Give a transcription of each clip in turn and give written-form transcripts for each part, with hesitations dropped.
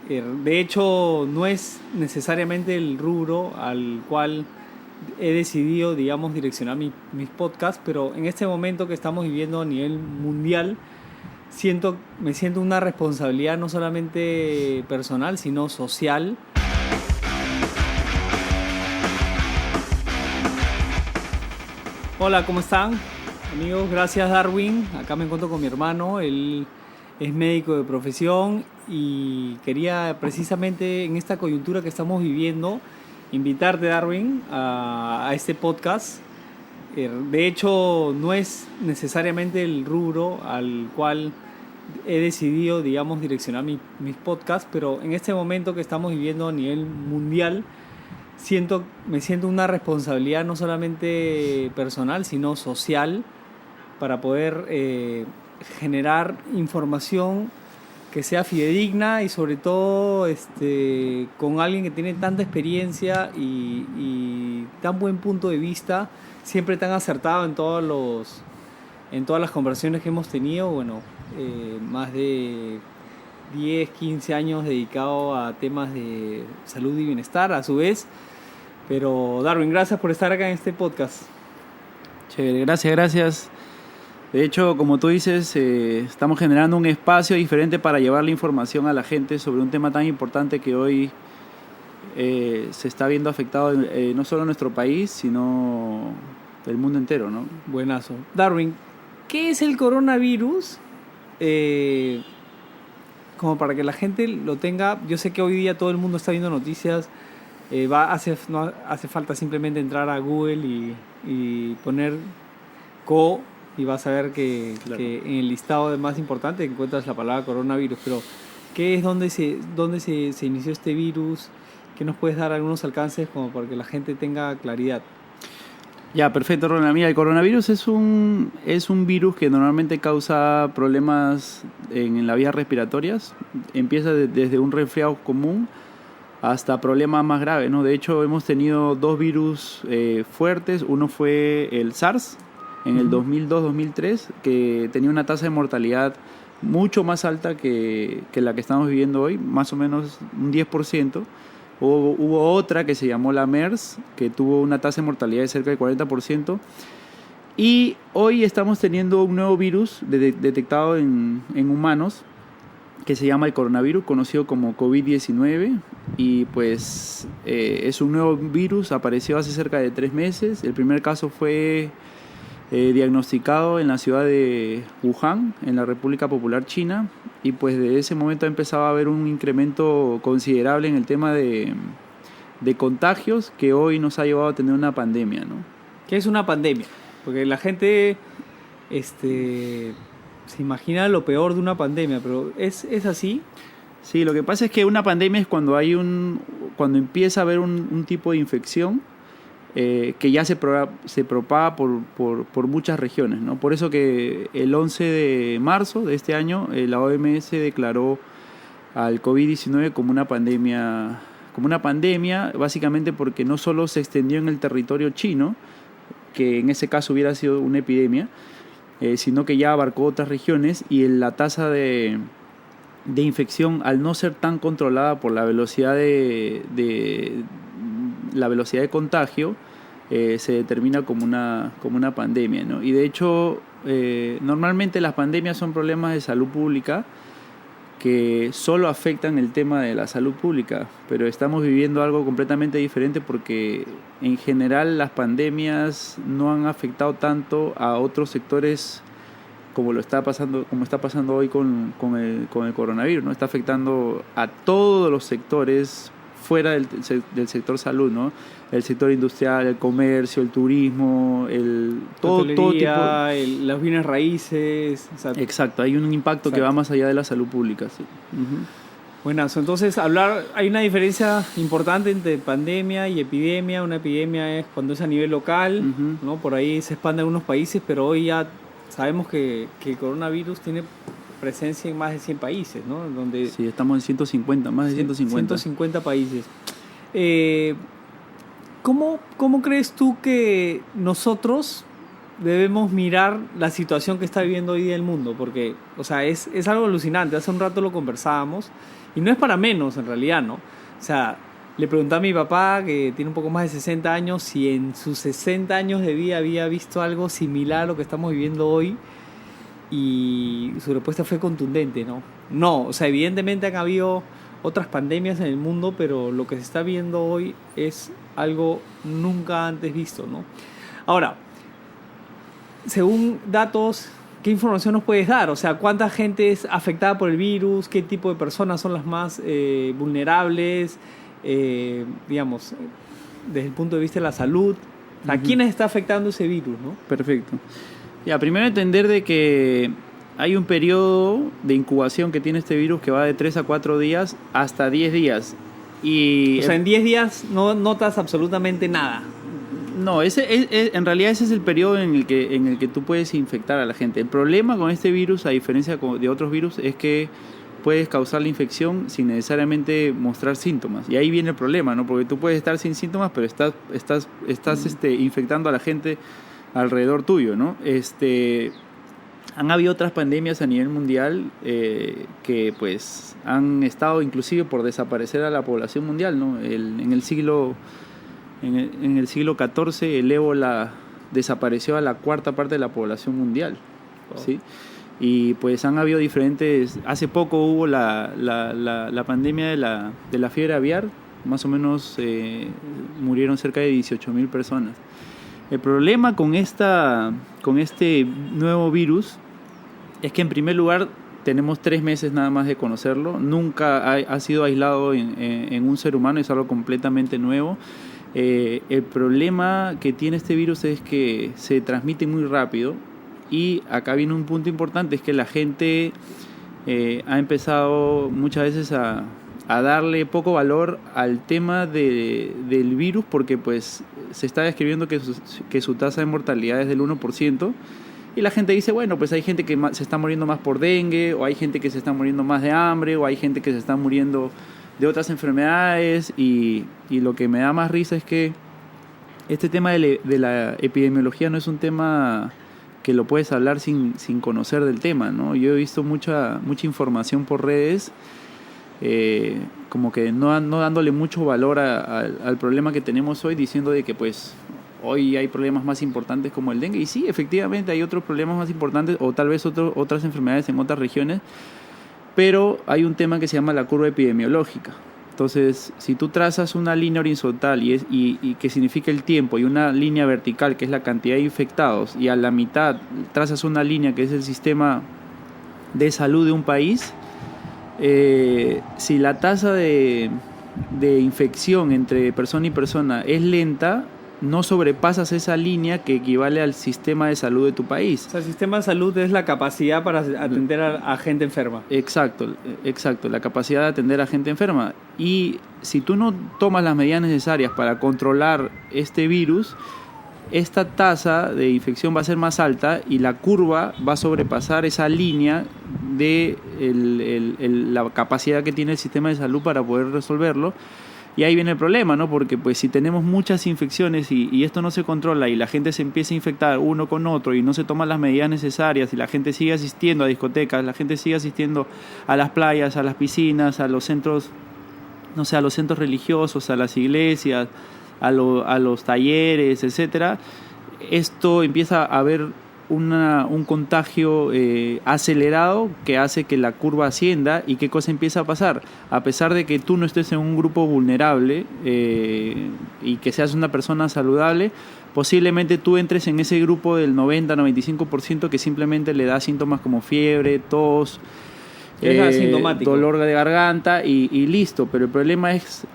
De hecho, no es necesariamente el rubro al cual he decidido, digamos, direccionar mis podcasts, pero en este momento que estamos viviendo a nivel mundial, me siento una responsabilidad no solamente personal, sino social. Hola, ¿cómo están? Amigos, gracias Darwin. Acá me encuentro con mi hermano, él es médico de profesión y quería precisamente en esta coyuntura que estamos viviendo invitarte, Darwin, a este podcast. De hecho, no es necesariamente el rubro al cual he decidido, digamos, direccionar mis podcasts, pero en este momento que estamos viviendo a nivel mundial, me siento una responsabilidad no solamente personal, sino social, para poder generar información que sea fidedigna y sobre todo con alguien que tiene tanta experiencia y tan buen punto de vista, siempre tan acertado en todas las conversaciones que hemos tenido. Bueno, más de 10, 15 años dedicado a temas de salud y bienestar a su vez. Pero Darwin, gracias por estar acá en este podcast. Chévere, gracias. De hecho, como tú dices, estamos generando un espacio diferente para llevar la información a la gente sobre un tema tan importante que hoy se está viendo afectado no solo en nuestro país, sino el mundo entero, ¿no? Buenazo. Darwin, ¿qué es el coronavirus? Como para que la gente lo tenga. Yo sé que hoy día todo el mundo está viendo noticias. No hace falta simplemente entrar a Google y poner CO y vas a ver que en el listado de más importante encuentras la palabra coronavirus. Pero ¿qué es dónde se inició este virus? ¿Qué nos puedes dar algunos alcances como para que la gente tenga claridad? Ya, perfecto, Ronald. Mira, el coronavirus es un virus que normalmente causa problemas en las vías respiratorias. Empieza desde un resfriado común hasta problemas más graves, ¿no? De hecho, hemos tenido dos virus fuertes. Uno fue el SARS en el 2002-2003, que tenía una tasa de mortalidad mucho más alta que la que estamos viviendo hoy, más o menos un 10%. Hubo otra que se llamó la MERS, que tuvo una tasa de mortalidad de cerca del 40%. Y hoy estamos teniendo un nuevo virus detectado en humanos, que se llama el coronavirus, conocido como COVID-19. Y pues es un nuevo virus, apareció hace cerca de 3 meses. El primer caso fue diagnosticado en la ciudad de Wuhan, en la República Popular China. Y pues desde ese momento ha empezado a haber un incremento considerable en el tema de contagios, que hoy nos ha llevado a tener una pandemia, ¿no? ¿Qué es una pandemia? Porque la gente se imagina lo peor de una pandemia, pero ¿es así? Sí, lo que pasa es que una pandemia es cuando cuando empieza a haber un tipo de infección que ya se propaga por muchas regiones, ¿no? Por eso que el 11 de marzo de este año la OMS declaró al COVID-19 como una pandemia, básicamente porque no solo se extendió en el territorio chino, que en ese caso hubiera sido una epidemia, sino que ya abarcó otras regiones, y la tasa de infección, al no ser tan controlada por la velocidad de contagio, se determina como una pandemia, ¿no? Y de hecho, normalmente las pandemias son problemas de salud pública que solo afectan el tema de la salud pública, pero estamos viviendo algo completamente diferente, porque en general las pandemias no han afectado tanto a otros sectores como está pasando hoy con el coronavirus, ¿no? Está afectando a todos los sectores fuera del sector salud, ¿no? El sector industrial, el comercio, el turismo, todo tipo. Los bienes raíces. O sea, exacto, hay un impacto que va más allá de la salud pública, sí. Uh-huh. Buenas, entonces hay una diferencia importante entre pandemia y epidemia. Una epidemia es cuando es a nivel local, uh-huh, ¿no? Por ahí se expande en algunos países, pero hoy ya sabemos que el coronavirus tiene presencia en más de 100 países, ¿no? Sí, estamos en 150, más de 150 países. ¿Cómo crees tú que nosotros debemos mirar la situación que está viviendo hoy día el mundo? Porque, o sea, es algo alucinante. Hace un rato lo conversábamos Y no es para menos en realidad, ¿no? O sea, le pregunté a mi papá, que tiene un poco más de 60 años, si en sus 60 años de vida había visto algo similar a lo que estamos viviendo hoy. Y su respuesta fue contundente, ¿no? No, o sea, evidentemente han habido otras pandemias en el mundo, pero lo que se está viendo hoy es algo nunca antes visto, ¿no? Ahora, según datos, ¿qué información nos puedes dar? O sea, ¿cuánta gente es afectada por el virus? ¿Qué tipo de personas son las más vulnerables? Digamos, desde el punto de vista de la salud. ¿A quiénes está afectando ese virus, no? Perfecto. Ya, primero entender de que hay un periodo de incubación que tiene este virus que va de 3 a 4 días hasta 10 días. Y o sea, en 10 días no notas absolutamente nada. No, en realidad ese es el periodo en el que tú puedes infectar a la gente. El problema con este virus, a diferencia de otros virus, es que puedes causar la infección sin necesariamente mostrar síntomas. Y ahí viene el problema, ¿no? Porque tú puedes estar sin síntomas, pero estás infectando a la gente alrededor tuyo, ¿no? Han habido otras pandemias a nivel mundial que pues han estado inclusive por desaparecer a la población mundial, ¿no? En el siglo XIV el ébola desapareció a la cuarta parte de la población mundial, ¿sí? Y pues han habido diferentes. Hace poco hubo la pandemia de la fiebre aviar, más o menos murieron cerca de 18.000 personas. El problema con este nuevo virus es que en primer lugar tenemos 3 meses nada más de conocerlo, nunca ha sido aislado en un ser humano, es algo completamente nuevo. El problema que tiene este virus es que se transmite muy rápido. Y acá viene un punto importante, es que la gente ha empezado muchas veces a darle poco valor al tema del virus, porque pues se está describiendo que su tasa de mortalidad es del 1%, y la gente dice, bueno, pues hay gente que se está muriendo más por dengue, o hay gente que se está muriendo más de hambre, o hay gente que se está muriendo de otras enfermedades, y lo que me da más risa es que este tema de la epidemiología no es un tema que lo puedes hablar sin conocer del tema, ¿no? Yo he visto mucha información por redes, como que no dándole mucho valor al problema que tenemos hoy, diciendo de que pues hoy hay problemas más importantes como el dengue. Y sí, efectivamente hay otros problemas más importantes, o tal vez otras enfermedades en otras regiones, pero hay un tema que se llama la curva epidemiológica. Entonces, si tú trazas una línea horizontal y que significa el tiempo, y una línea vertical, que es la cantidad de infectados, y a la mitad trazas una línea que es el sistema de salud de un país, si la tasa de infección entre persona y persona es lenta, no sobrepasas esa línea que equivale al sistema de salud de tu país. O sea, el sistema de salud es la capacidad para atender a gente enferma. Exacto, la capacidad de atender a gente enferma. Y si tú no tomas las medidas necesarias para controlar este virus, esta tasa de infección va a ser más alta y la curva va a sobrepasar esa línea de la capacidad que tiene el sistema de salud para poder resolverlo. Y ahí viene el problema, ¿no? Porque pues si tenemos muchas infecciones y esto no se controla y la gente se empieza a infectar uno con otro y no se toman las medidas necesarias y la gente sigue asistiendo a discotecas, la gente sigue asistiendo a las playas, a las piscinas, a los centros, no sé, a los centros religiosos, a las iglesias, a los talleres, etcétera, esto empieza a haber un contagio acelerado que hace que la curva ascienda. ¿Y qué cosa empieza a pasar? A pesar de que tú no estés en un grupo vulnerable y que seas una persona saludable, posiblemente tú entres en ese grupo del 90-95% que simplemente le da síntomas como fiebre, tos, dolor de garganta y listo. Pero el problema es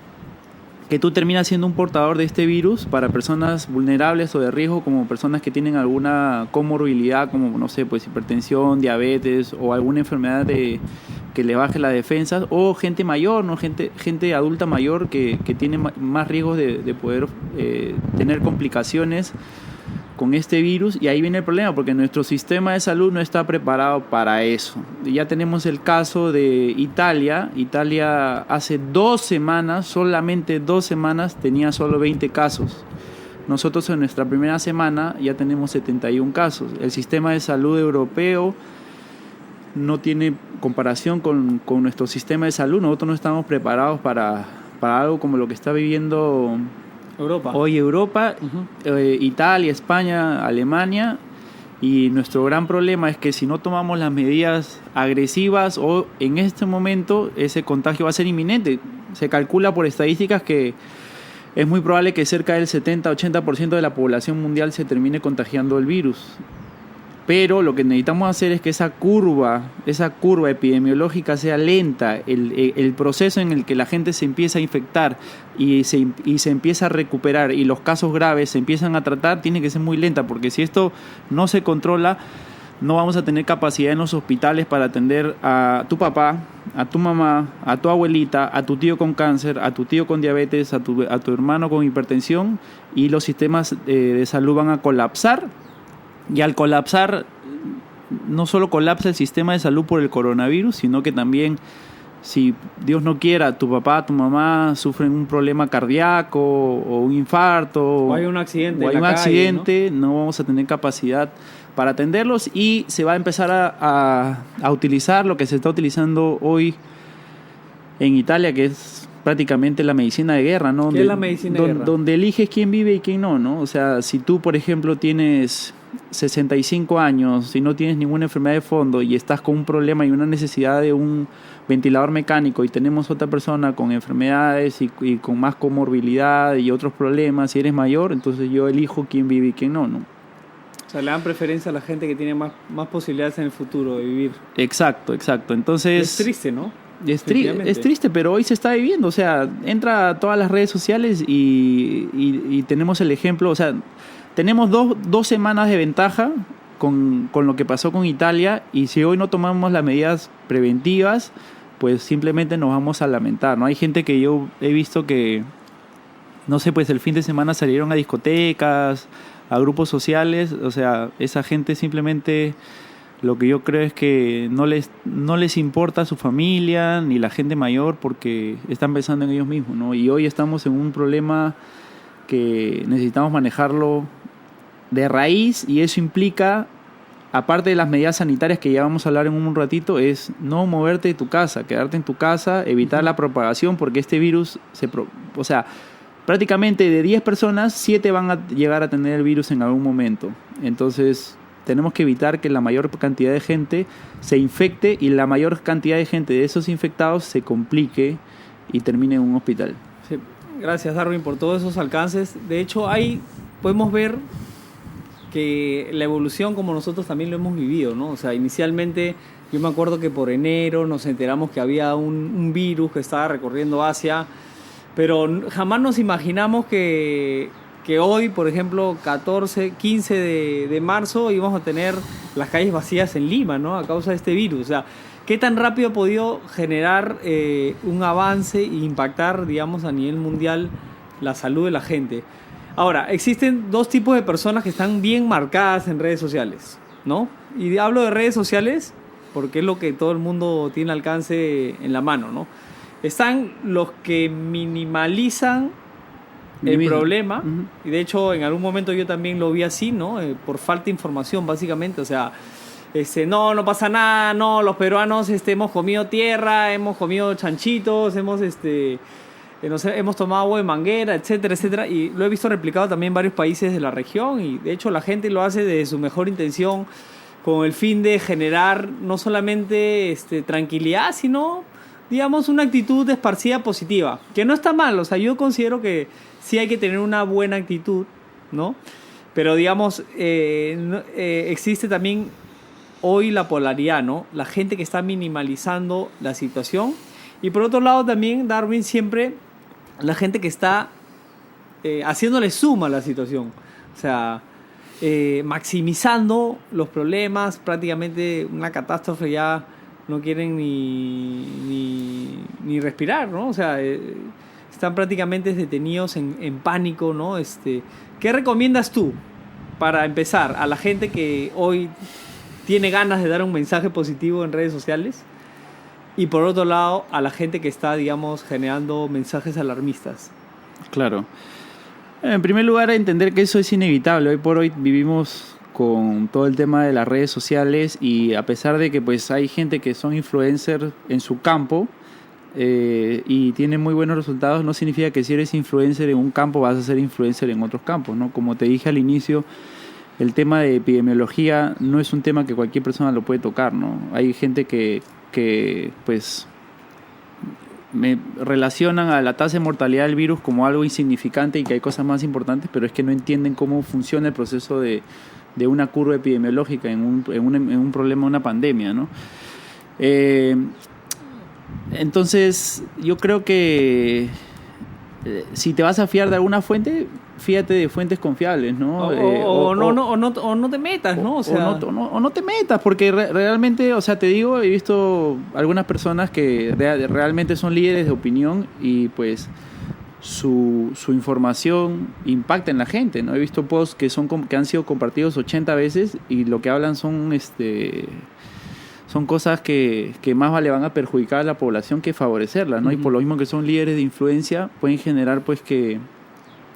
que tú terminas siendo un portador de este virus para personas vulnerables o de riesgo, como personas que tienen alguna comorbilidad, como, no sé, pues hipertensión, diabetes o alguna enfermedad que le baje las defensas, o gente mayor, ¿no? Gente adulta mayor que tiene más riesgos de poder tener complicaciones con este virus. Y ahí viene el problema, porque nuestro sistema de salud no está preparado para eso. Ya tenemos el caso de Italia. Italia hace 2 semanas, solamente 2 semanas, tenía solo 20 casos. Nosotros en nuestra primera semana ya tenemos 71 casos. El sistema de salud europeo no tiene comparación con nuestro sistema de salud. Nosotros no estamos preparados para algo como lo que está viviendo hoy Europa, Italia, España, Alemania. Y nuestro gran problema es que si no tomamos las medidas agresivas o en este momento ese contagio va a ser inminente. Se calcula por estadísticas que es muy probable que cerca del 70-80% de la población mundial se termine contagiando el virus. Pero lo que necesitamos hacer es que esa curva epidemiológica sea lenta, el proceso en el que la gente se empieza a infectar y se empieza a recuperar y los casos graves se empiezan a tratar, tiene que ser muy lenta, porque si esto no se controla, no vamos a tener capacidad en los hospitales para atender a tu papá, a tu mamá, a tu abuelita, a tu tío con cáncer, a tu tío con diabetes, a tu hermano con hipertensión, y los sistemas de salud van a colapsar. Y al colapsar, no solo colapsa el sistema de salud por el coronavirus, sino que también, si Dios no quiera, tu papá, tu mamá sufren un problema cardíaco o un infarto o hay un accidente, ¿no? Vamos a tener capacidad para atenderlos y se va a empezar a utilizar lo que se está utilizando hoy en Italia, que es prácticamente la medicina de guerra, ¿no? ¿Qué es la medicina de guerra? Donde eliges quién vive y quién no, ¿no? O sea, si tú, por ejemplo, tienes 65 años, si no tienes ninguna enfermedad de fondo y estás con un problema y una necesidad de un ventilador mecánico, y tenemos otra persona con enfermedades y con más comorbilidad y otros problemas, si eres mayor, entonces yo elijo quién vive y quién no, ¿no? O sea, le dan preferencia a la gente que tiene más posibilidades en el futuro de vivir. Exacto. Entonces, es triste, ¿no? Es triste, pero hoy se está viviendo. O sea, entra a todas las redes sociales y tenemos el ejemplo. O sea, tenemos dos semanas de ventaja con lo que pasó con Italia, y si hoy no tomamos las medidas preventivas, pues simplemente nos vamos a lamentar, ¿no? Hay gente que yo he visto que, no sé, pues el fin de semana salieron a discotecas, a grupos sociales. O sea, esa gente simplemente, lo que yo creo es que no les importa su familia ni la gente mayor, porque están pensando en ellos mismos, ¿no? Y hoy estamos en un problema que necesitamos manejarlo de raíz, y eso implica, aparte de las medidas sanitarias que ya vamos a hablar en un ratito, es no moverte de tu casa, quedarte en tu casa, evitar la propagación, porque este virus o sea, prácticamente de 10 personas, 7 van a llegar a tener el virus en algún momento. Entonces, tenemos que evitar que la mayor cantidad de gente se infecte y la mayor cantidad de gente de esos infectados se complique y termine en un hospital. Sí. Gracias, Darwin, por todos esos alcances. De hecho, ahí podemos ver que la evolución, como nosotros también lo hemos vivido, ¿no? O sea, inicialmente yo me acuerdo que por enero nos enteramos que había un virus que estaba recorriendo Asia, pero jamás nos imaginamos que hoy, por ejemplo, 15 de marzo, íbamos a tener las calles vacías en Lima, ¿no? A causa de este virus. O sea, ¿qué tan rápido ha podido generar un avance e impactar, digamos, a nivel mundial la salud de la gente? Ahora, existen dos tipos de personas que están bien marcadas en redes sociales, ¿no? Y hablo de redes sociales porque es lo que todo el mundo tiene alcance en la mano, ¿no? Están los que minimalizan el problema, y de hecho en algún momento yo también lo vi así, ¿no? Por falta de información, básicamente. O sea, no pasa nada, no, los peruanos hemos comido tierra, hemos comido chanchitos, hemos tomado agua de manguera, etcétera, etcétera. Y lo he visto replicado también en varios países de la región, y de hecho la gente lo hace de su mejor intención, con el fin de generar no solamente tranquilidad, sino, digamos, una actitud esparcida positiva, que no está mal. O sea, yo considero que sí hay que tener una buena actitud, ¿no? Pero, digamos, existe también hoy la polaridad, ¿no? La gente que está minimalizando la situación, y por otro lado también, Darwin, siempre la gente que está haciéndole suma a la situación. O sea, maximizando los problemas, prácticamente una catástrofe, ya no quieren ni respirar, ¿no? O sea, están prácticamente detenidos en pánico, ¿no? ¿Qué recomiendas tú para empezar a la gente que hoy tiene ganas de dar un mensaje positivo en redes sociales? Y por otro lado, a la gente que está, digamos, generando mensajes alarmistas. Claro. En primer lugar, entender que eso es inevitable. Hoy por hoy vivimos con todo el tema de las redes sociales, y a pesar de que pues hay gente que son influencers en su campo y tienen muy buenos resultados, no significa que si eres influencer en un campo vas a ser influencer en otros campos, ¿no? Como te dije al inicio, el tema de epidemiología no es un tema que cualquier persona lo puede tocar, ¿no? Hay gente que pues me relacionan a la tasa de mortalidad del virus como algo insignificante y que hay cosas más importantes, pero es que no entienden cómo funciona el proceso de una curva epidemiológica en un problema, una pandemia, ¿no? Entonces, yo creo que si te vas a fiar de alguna fuente, fíjate de fuentes confiables, ¿no? O no te metas, ¿no? O sea, o no te metas, porque realmente, o sea, te digo, he visto algunas personas que realmente son líderes de opinión y pues su información impacta en la gente, ¿no? He visto posts que han sido compartidos 80 veces y lo que hablan son cosas que más vale van a perjudicar a la población que favorecerla, ¿no? Uh-huh. Y por lo mismo que son líderes de influencia, pueden generar pues que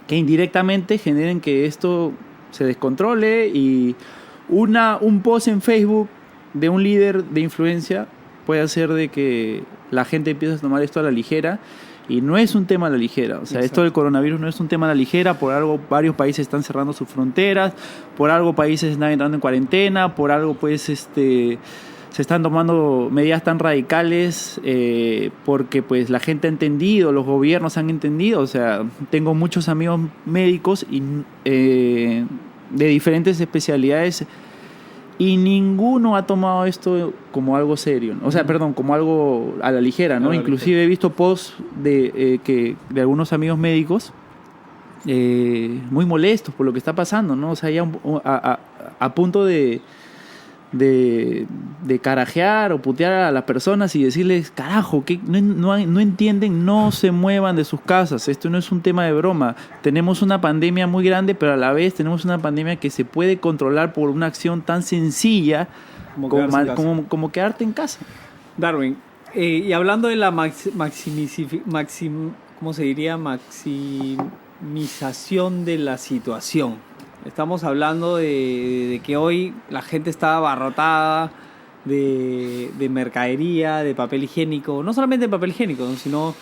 indirectamente generen que esto se descontrole, y un post en Facebook de un líder de influencia puede hacer de que la gente empiece a tomar esto a la ligera, y no es un tema a la ligera. O sea, Exacto. Esto del coronavirus no es un tema a la ligera. Por algo varios países están cerrando sus fronteras, por algo países están entrando en cuarentena, por algo pues se están tomando medidas tan radicales porque pues la gente ha entendido, los gobiernos han entendido. O sea, tengo muchos amigos médicos de diferentes especialidades y ninguno ha tomado esto como algo serio, ¿no? O sea, perdón, como algo a la ligera, ¿no? Inclusive he visto posts de algunos amigos médicos muy molestos por lo que está pasando, ¿no? O sea, ya a punto de carajear o putear a las personas y decirles, carajo, que no entienden, no se muevan de sus casas, esto no es un tema de broma, tenemos una pandemia muy grande, pero a la vez tenemos una pandemia que se puede controlar por una acción tan sencilla como quedarte en casa. Darwin, y hablando de la maximización de la situación, estamos hablando de que hoy la gente está abarrotada de mercadería, de papel higiénico, no solamente de papel higiénico, ¿no? Sino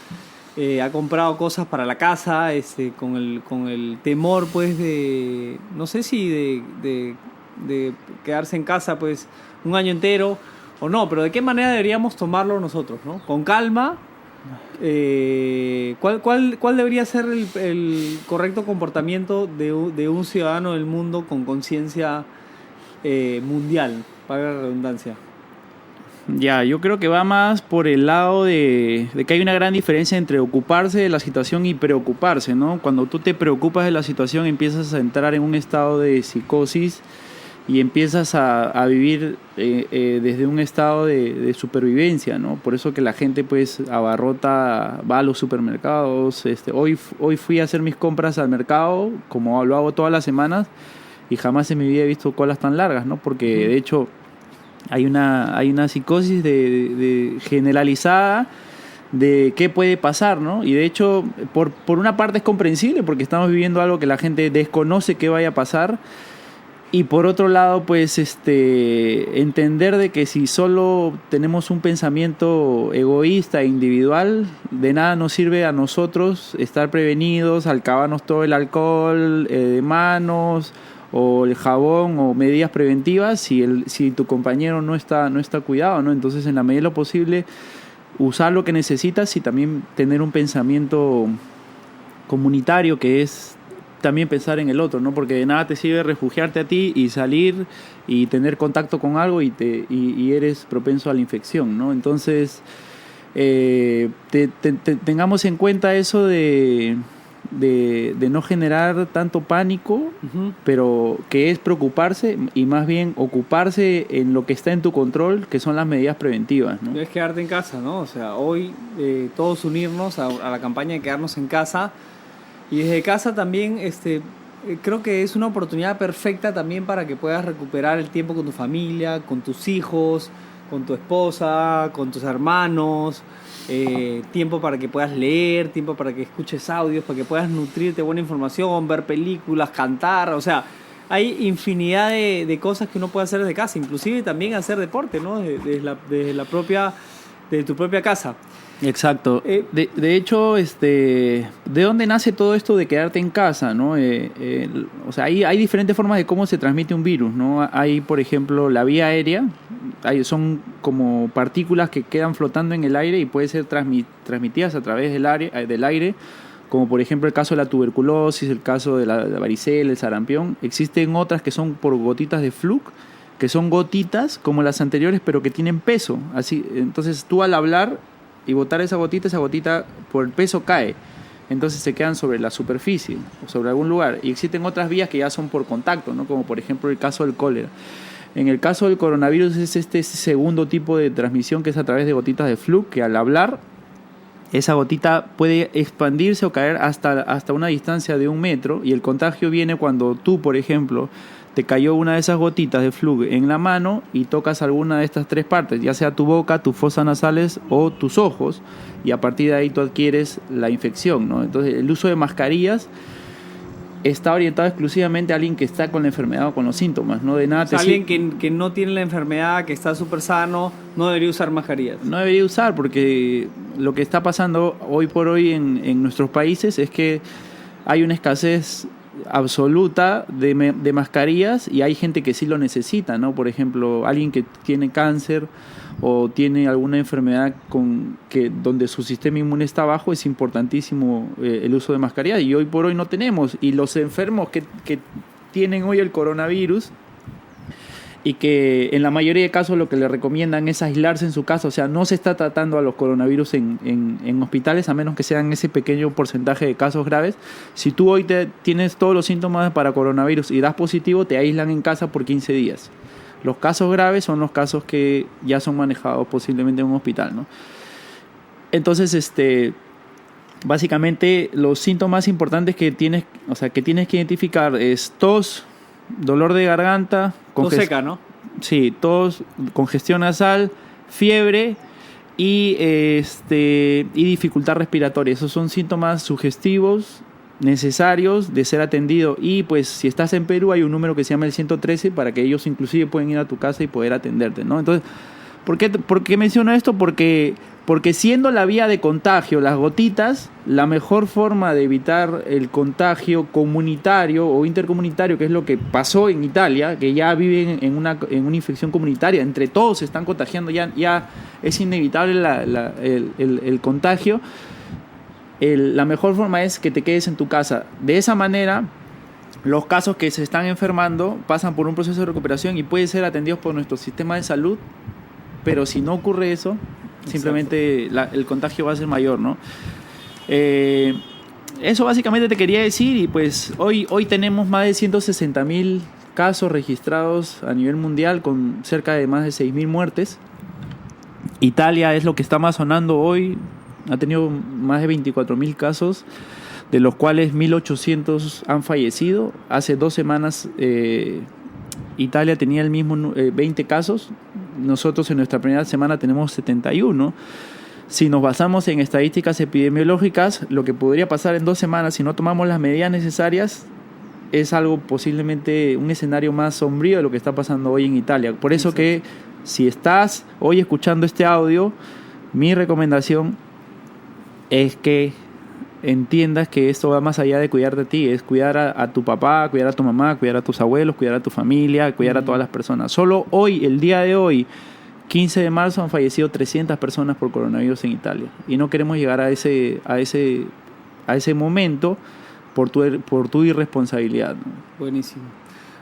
ha comprado cosas para la casa con el temor pues de, no sé si de quedarse en casa pues un año entero o no, pero de qué manera deberíamos tomarlo nosotros, ¿no? Con calma. ¿Cuál debería ser el correcto comportamiento de un ciudadano del mundo con conciencia mundial, para la redundancia? Ya, yo creo que va más por el lado de que hay una gran diferencia entre ocuparse de la situación y preocuparse, ¿no? Cuando tú te preocupas de la situación empiezas a entrar en un estado de psicosis y empiezas a vivir desde un estado de supervivencia, ¿no? Por eso que la gente pues abarrota, va a los supermercados. Hoy fui a hacer mis compras al mercado, como lo hago todas las semanas, y jamás en mi vida he visto colas tan largas, ¿no? Porque de hecho hay una psicosis de generalizada de qué puede pasar, ¿no? Y de hecho por una parte es comprensible porque estamos viviendo algo que la gente desconoce que vaya a pasar. Y por otro lado, pues entender de que si solo tenemos un pensamiento egoísta e individual, de nada nos sirve a nosotros estar prevenidos, acabarnos todo el alcohol de manos o el jabón o medidas preventivas si tu compañero no está cuidado, ¿no? Entonces, en la medida de lo posible, usar lo que necesitas y también tener un pensamiento comunitario, que es también pensar en el otro, ¿no? Porque de nada te sirve refugiarte a ti y salir y tener contacto con algo y eres propenso a la infección, ¿no? Entonces, tengamos en cuenta eso de no generar tanto pánico, uh-huh. Pero que es preocuparse y más bien ocuparse en lo que está en tu control, que son las medidas preventivas, ¿no? Debes quedarte en casa, ¿no? O sea, hoy todos unirnos a la campaña de quedarnos en casa. Y desde casa también creo que es una oportunidad perfecta también para que puedas recuperar el tiempo con tu familia, con tus hijos, con tu esposa, con tus hermanos, tiempo para que puedas leer, tiempo para que escuches audios, para que puedas nutrirte de buena información, ver películas, cantar. O sea, hay infinidad de cosas que uno puede hacer desde casa, inclusive también hacer deporte, ¿no? Desde tu propia casa. Exacto. De hecho, ¿de dónde nace todo esto de quedarte en casa, no? O sea, hay diferentes formas de cómo se transmite un virus, ¿no? Hay, por ejemplo, la vía aérea. Son como partículas que quedan flotando en el aire y pueden ser transmitidas a través del aire, como por ejemplo el caso de la tuberculosis, el caso de la varicela, el sarampión. Existen otras que son por gotitas de fluke, que son gotitas como las anteriores, pero que tienen peso. Así, entonces tú al hablar y botar esa gotita por el peso cae. Entonces se quedan sobre la superficie o sobre algún lugar. Y existen otras vías que ya son por contacto, ¿no? Como por ejemplo el caso del cólera. En el caso del coronavirus es este segundo tipo de transmisión, que es a través de gotitas de fluke, que al hablar esa gotita puede expandirse o caer hasta una distancia de 1 metro, y el contagio viene cuando tú, por ejemplo, te cayó una de esas gotitas de fluke en la mano y tocas alguna de estas 3 partes, ya sea tu boca, tus fosas nasales o tus ojos, y a partir de ahí tú adquieres la infección, ¿no? Entonces el uso de mascarillas está orientado exclusivamente a alguien que está con la enfermedad o con los síntomas, ¿no? De nada o sea, alguien que no tiene la enfermedad, que está súper sano, no debería usar mascarillas. No debería usar, porque lo que está pasando hoy por hoy en nuestros países es que hay una escasez absoluta de mascarillas, y hay gente que sí lo necesita, ¿no? Por ejemplo, alguien que tiene cáncer o tiene alguna enfermedad donde su sistema inmune está bajo, es importantísimo el uso de mascarillas, y hoy por hoy no tenemos. Y los enfermos que tienen hoy el coronavirus, y que en la mayoría de casos lo que le recomiendan es aislarse en su casa, o sea, no se está tratando a los coronavirus en hospitales, a menos que sean ese pequeño porcentaje de casos graves. Si tú hoy tienes todos los síntomas para coronavirus y das positivo, te aíslan en casa por 15 días. Los casos graves son los casos que ya son manejados posiblemente en un hospital, ¿no? Entonces, básicamente los síntomas importantes que tienes que identificar es tos, dolor de garganta, tos seca, ¿no? Sí, tos, congestión nasal, fiebre y dificultad respiratoria. Esos son síntomas sugestivos necesarios de ser atendido. Y pues si estás en Perú hay un número que se llama el 113 para que ellos inclusive pueden ir a tu casa y poder atenderte, ¿no? Entonces, ¿por qué menciono esto? Porque siendo la vía de contagio las gotitas, la mejor forma de evitar el contagio comunitario o intercomunitario, que es lo que pasó en Italia, que ya viven en una infección comunitaria, entre todos se están contagiando, ya es inevitable el contagio. La mejor forma es que te quedes en tu casa. De esa manera, los casos que se están enfermando pasan por un proceso de recuperación y pueden ser atendidos por nuestro sistema de salud, pero si no ocurre eso, simplemente el contagio va a ser mayor, ¿no? Eso básicamente te quería decir. Y pues hoy tenemos más de 160.000 casos registrados a nivel mundial, con cerca de más de 6.000 muertes. Italia es lo que está más sonando hoy, ha tenido más de 24.000 casos, de los cuales 1.800 han fallecido. Hace 2 semanas Italia tenía el mismo 20 casos. Nosotros en nuestra primera semana tenemos 71. Si nos basamos en estadísticas epidemiológicas, lo que podría pasar en 2 semanas si no tomamos las medidas necesarias es algo posiblemente un escenario más sombrío de lo que está pasando hoy en Italia. Por eso que si estás hoy escuchando este audio, mi recomendación es que entiendas que esto va más allá de cuidar de ti, es cuidar a tu papá, cuidar a tu mamá, cuidar a tus abuelos, cuidar a tu familia, cuidar a todas las personas. Solo hoy, el día de hoy, 15 de marzo, han fallecido 300 personas por coronavirus en Italia, y no queremos llegar a ese momento por tu irresponsabilidad, ¿no? Buenísimo.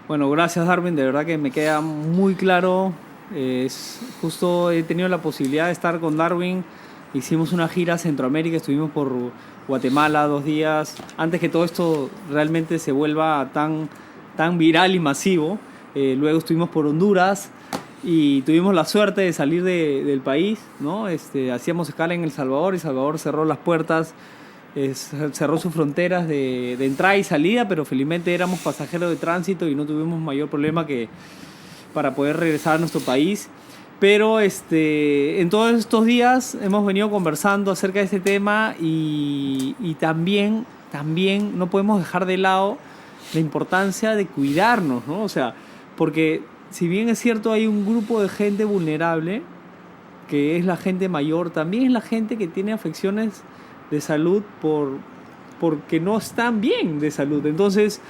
Bueno, gracias, Darwin, de verdad que me queda muy claro. Justo he tenido la posibilidad de estar con Darwin. Hicimos una gira a Centroamérica, estuvimos por Guatemala 2 días, antes que todo esto realmente se vuelva tan viral y masivo. Luego estuvimos por Honduras y tuvimos la suerte de salir del país, ¿no? Hacíamos escala en El Salvador, y Salvador cerró las puertas, cerró sus fronteras de entrada y salida, pero felizmente éramos pasajeros de tránsito y no tuvimos mayor problema para poder regresar a nuestro país. Pero en todos estos días hemos venido conversando acerca de este tema, y también no podemos dejar de lado la importancia de cuidarnos, ¿no? O sea, porque si bien es cierto hay un grupo de gente vulnerable, que es la gente mayor, también es la gente que tiene afecciones de salud porque no están bien de salud. Entonces,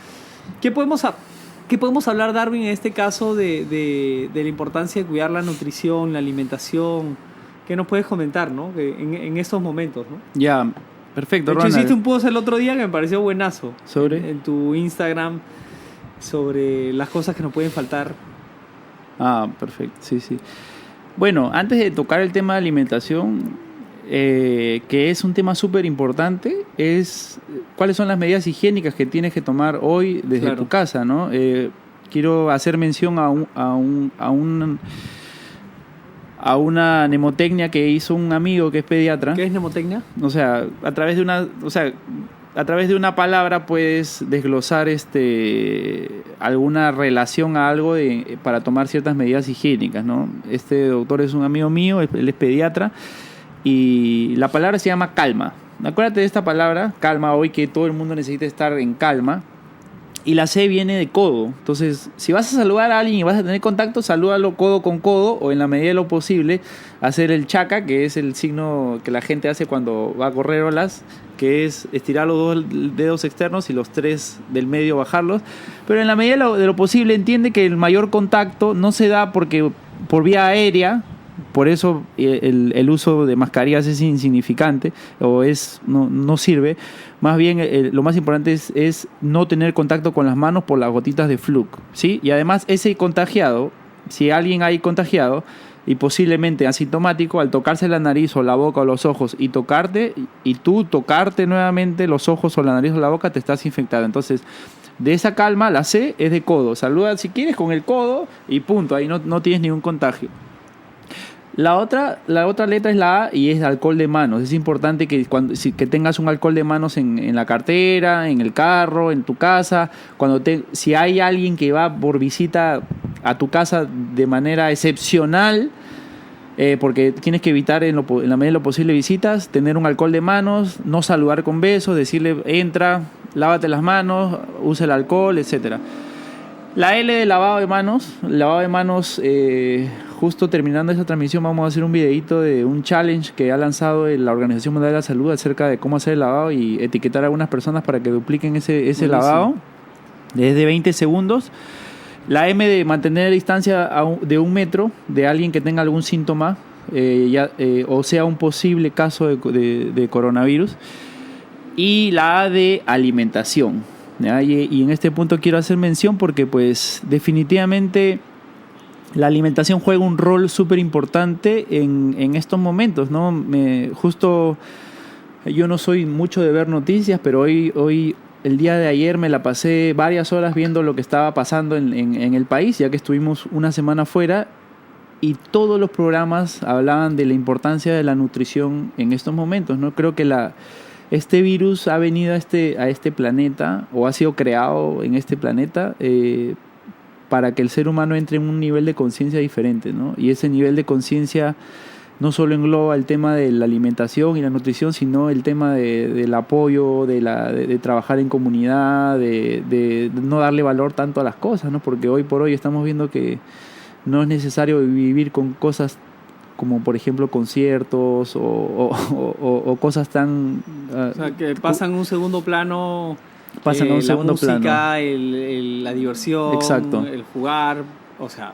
¿qué podemos hablar, Darwin, en este caso de la importancia de cuidar la nutrición, la alimentación? ¿Qué nos puedes comentar, ¿no? En estos momentos, ¿no? Ya, perfecto, De hecho, Ronald. hiciste un post el otro día que me pareció buenazo. ¿Sobre? En tu Instagram, sobre las cosas que nos pueden faltar. Ah, perfecto, sí, sí. Bueno, antes de tocar el tema de alimentación, que es un tema súper importante, es cuáles son las medidas higiénicas que tienes que tomar hoy desde Claro. tu casa, ¿no? Quiero hacer mención a una mnemotecnia que hizo un amigo que es pediatra. ¿Qué es mnemotecnia? O sea, a través de una palabra puedes desglosar alguna relación a algo para tomar ciertas medidas higiénicas, ¿no? Este doctor es un amigo mío, él es pediatra, y la palabra se llama calma. Acuérdate de esta palabra, calma, hoy que todo el mundo necesita estar en calma. Y la C viene de codo. Entonces, si vas a saludar a alguien y vas a tener contacto, salúdalo codo con codo, o en la medida de lo posible hacer el chaca, que es el signo que la gente hace cuando va a correr olas, que es estirar los 2 dedos externos y los 3 del medio bajarlos. Pero en la medida de lo posible entiende que el mayor contacto no se da por vía aérea. Por eso el uso de mascarillas es insignificante o no sirve. Más bien lo más importante es no tener contacto con las manos por las gotitas de Fluke, ¿sí? Y además ese contagiado, si alguien hay contagiado y posiblemente asintomático, al tocarse la nariz o la boca o los ojos y tú tocarte nuevamente los ojos o la nariz o la boca, te estás infectado. Entonces, de esa calma, la C es de codo. Saluda si quieres con el codo y punto. Ahí no tienes ningún contagio. La otra letra es la A y es alcohol de manos. Es importante que que tengas un alcohol de manos en la cartera, en el carro, en tu casa. Si hay alguien que va por visita a tu casa de manera excepcional, porque tienes que evitar en la medida de lo posible visitas, tener un alcohol de manos, no saludar con besos, decirle entra, lávate las manos, usa el alcohol, etcétera. La L de lavado de manos, justo terminando esta transmisión vamos a hacer un videito de un challenge que ha lanzado la Organización Mundial de la Salud acerca de cómo hacer el lavado y etiquetar a algunas personas para que dupliquen ese lavado. Es de 20 segundos. La M de mantener distancia de 1 metro de alguien que tenga algún síntoma, o sea un posible caso de coronavirus. Y la A de alimentación. Y en este punto quiero hacer mención porque pues definitivamente la alimentación juega un rol súper importante en estos momentos, ¿no? Justo yo no soy mucho de ver noticias, pero hoy el día de ayer me la pasé varias horas viendo lo que estaba pasando en el país, ya que estuvimos una semana fuera, y todos los programas hablaban de la importancia de la nutrición en estos momentos, ¿no? Creo que este virus ha venido a este planeta, o ha sido creado en este planeta, para que el ser humano entre en un nivel de conciencia diferente, ¿no? Y ese nivel de conciencia no solo engloba el tema de la alimentación y la nutrición, sino el tema del apoyo, de trabajar en comunidad, de no darle valor tanto a las cosas, ¿no? Porque hoy por hoy estamos viendo que no es necesario vivir con cosas como por ejemplo conciertos o cosas tan... O sea, que pasan a un segundo plano. Pasan a un segundo plano. La música, plano. la diversión, Exacto. el jugar, o sea,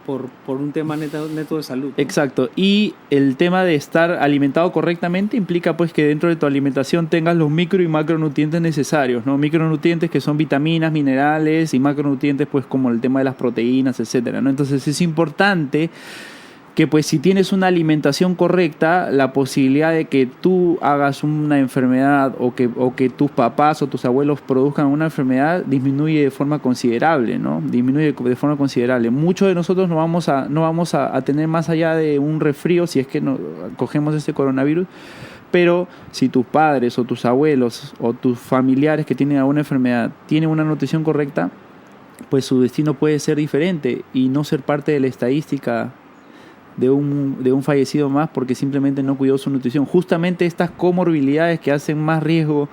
por un tema neto de salud, ¿no? Exacto. Y el tema de estar alimentado correctamente implica pues que dentro de tu alimentación tengas los micro y macronutrientes necesarios, ¿no? Micronutrientes que son vitaminas, minerales, y macronutrientes pues como el tema de las proteínas, etcétera, ¿no? Entonces es importante que pues si tienes una alimentación correcta, la posibilidad de que tú hagas una enfermedad o que tus papás o tus abuelos produzcan una enfermedad disminuye de forma considerable, ¿no? Disminuye de forma considerable. Muchos de nosotros no vamos a tener más allá de un resfrío si es que cogemos este coronavirus, pero si tus padres o tus abuelos o tus familiares que tienen alguna enfermedad tienen una nutrición correcta, pues su destino puede ser diferente y no ser parte de la estadística de un fallecido más porque simplemente no cuidó su nutrición. Justamente estas comorbilidades que hacen más riesgo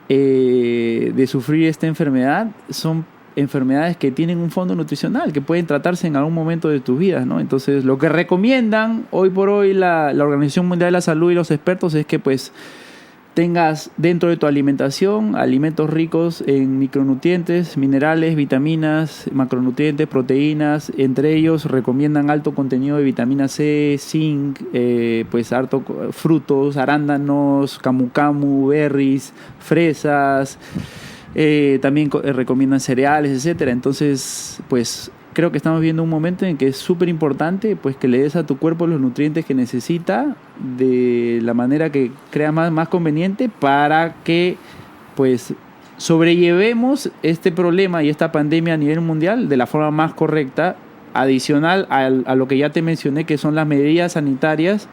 de sufrir esta enfermedad son enfermedades que tienen un fondo nutricional, que pueden tratarse en algún momento de tus vidas, ¿no? Entonces, lo que recomiendan hoy por hoy la Organización Mundial de la Salud y los expertos es que pues tengas dentro de tu alimentación alimentos ricos en micronutrientes, minerales, vitaminas, macronutrientes, proteínas. Entre ellos recomiendan alto contenido de vitamina C, zinc, pues harto frutos, arándanos, camu camu, berries, fresas. También recomiendan cereales, etcétera. Entonces, pues creo que estamos viendo un momento en que es súper importante pues que le des a tu cuerpo los nutrientes que necesita de la manera que crea más conveniente para que pues sobrellevemos este problema y esta pandemia a nivel mundial de la forma más correcta, adicional a lo que ya te mencioné, que son las medidas sanitarias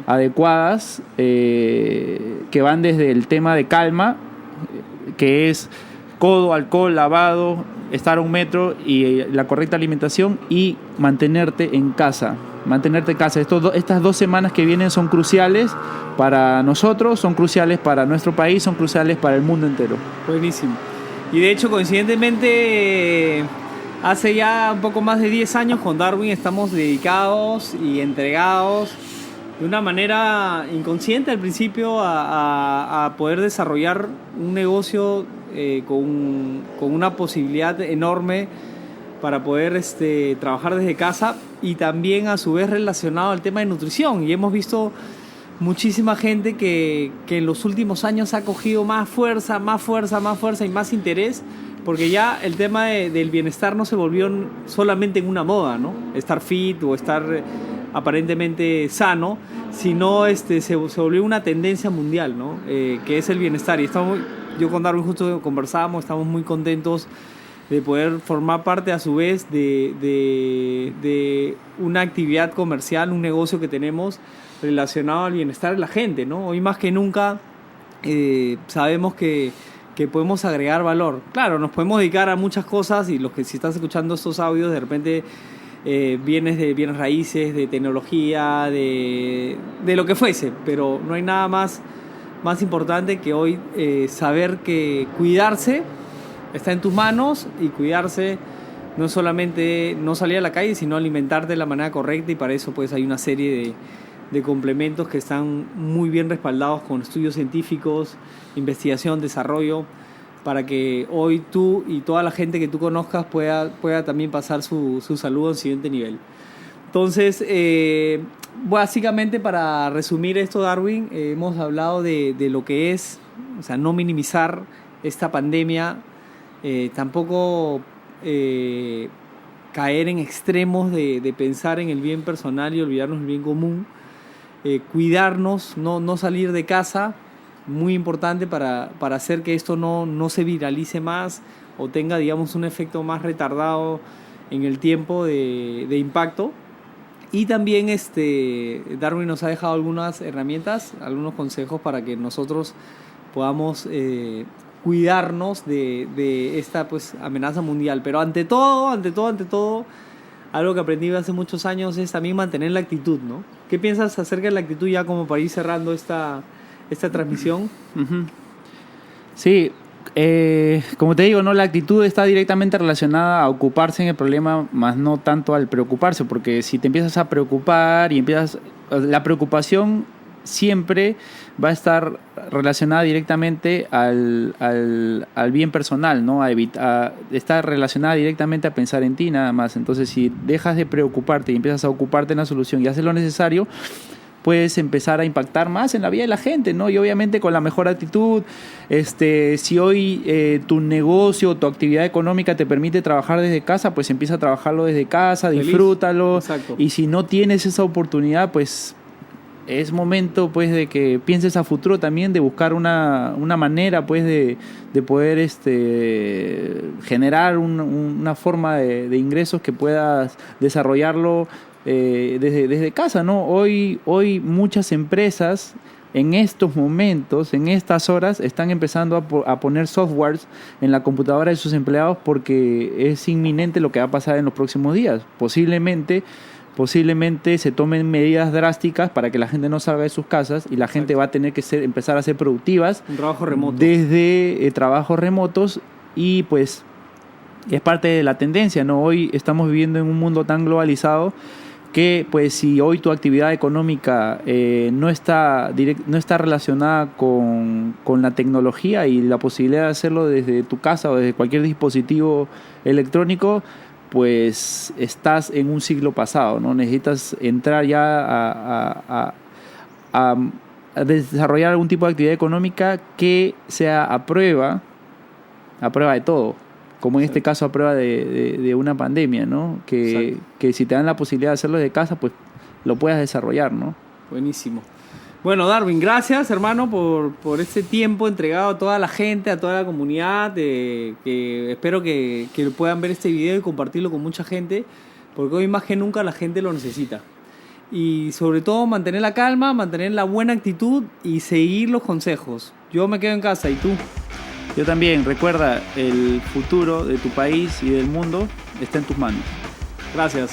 adecuadas, que van desde el tema de calma, que es codo, alcohol, lavado, estar a 1 metro y la correcta alimentación, y mantenerte en casa. Estas 2 semanas que vienen son cruciales para nosotros, son cruciales para nuestro país, son cruciales para el mundo entero. Buenísimo. Y de hecho, coincidentemente, hace ya un poco más de 10 años con Darwin estamos dedicados y entregados de una manera inconsciente al principio a poder desarrollar un negocio con una posibilidad enorme para poder trabajar desde casa, y también a su vez relacionado al tema de nutrición. Y hemos visto muchísima gente que en los últimos años ha cogido más fuerza y más interés, porque ya el tema del bienestar no se volvió solamente en una moda, ¿no? Estar fit o estar aparentemente sano, sino se volvió una tendencia mundial, ¿no? Que es el bienestar. Y yo con Darwin justo conversábamos, estamos muy contentos de poder formar parte a su vez de una actividad comercial, un negocio que tenemos relacionado al bienestar de la gente, ¿no? Hoy más que nunca sabemos que podemos agregar valor. Claro, nos podemos dedicar a muchas cosas, y los que si estás escuchando estos audios de repente vienes de bienes raíces, de tecnología, de lo que fuese, pero no hay nada más importante que hoy saber que cuidarse está en tus manos, y cuidarse no es solamente no salir a la calle, sino alimentarte de la manera correcta, y para eso pues hay una serie de complementos que están muy bien respaldados con estudios científicos, investigación, desarrollo, para que hoy tú y toda la gente que tú conozcas pueda también pasar su salud a un siguiente nivel. Entonces, básicamente, para resumir esto, Darwin, hemos hablado de lo que es, o sea, no minimizar esta pandemia, tampoco caer en extremos de pensar en el bien personal y olvidarnos del bien común, cuidarnos, no salir de casa, muy importante para hacer que esto no se viralice más o tenga, digamos, un efecto más retardado en el tiempo de impacto. Y también Darwin nos ha dejado algunas herramientas, algunos consejos para que nosotros podamos cuidarnos de esta pues amenaza mundial. Pero ante todo, algo que aprendí hace muchos años es también mantener la actitud, ¿no? ¿Qué piensas acerca de la actitud, ya como para ir cerrando esta transmisión? Uh-huh. Sí, como te digo, ¿no? La actitud está directamente relacionada a ocuparse en el problema, más no tanto al preocuparse, porque si te empiezas a preocupar la preocupación siempre va a estar relacionada directamente al bien personal, ¿no? Está relacionada directamente a pensar en ti nada más. Entonces, si dejas de preocuparte y empiezas a ocuparte en la solución y haces lo necesario, puedes empezar a impactar más en la vida de la gente, ¿no? Y obviamente con la mejor actitud. Si hoy tu negocio, tu actividad económica te permite trabajar desde casa, pues empieza a trabajarlo desde casa, Feliz. Disfrútalo. Exacto. Y si no tienes esa oportunidad, pues es momento pues de que pienses a futuro también, de buscar una manera pues de poder generar una forma de ingresos que puedas desarrollarlo desde casa, ¿no? Hoy muchas empresas en estos momentos, en estas horas, están empezando a poner softwares en la computadora de sus empleados, porque es inminente lo que va a pasar en los próximos días. Posiblemente posiblemente se tomen medidas drásticas para que la gente no salga de sus casas y la gente va a tener que empezar a ser productivas. Un trabajo remoto. Desde trabajos remotos y pues es parte de la tendencia, ¿no? Hoy estamos viviendo en un mundo tan globalizado que pues si hoy tu actividad económica no está relacionada con la tecnología y la posibilidad de hacerlo desde tu casa o desde cualquier dispositivo electrónico, pues estás en un siglo pasado, ¿no? Necesitas entrar ya a desarrollar algún tipo de actividad económica que sea a prueba de todo. Como en este caso a prueba de una pandemia, ¿no? Que si te dan la posibilidad de hacerlo desde casa, pues lo puedas desarrollar, ¿no? Buenísimo. Bueno, Darwin, gracias, hermano, por este tiempo entregado a toda la gente, a toda la comunidad. Que espero que puedan ver este video y compartirlo con mucha gente, porque hoy más que nunca la gente lo necesita. Y sobre todo mantener la calma, mantener la buena actitud y seguir los consejos. Yo me quedo en casa, ¿y tú? Yo también. Recuerda, el futuro de tu país y del mundo está en tus manos. Gracias.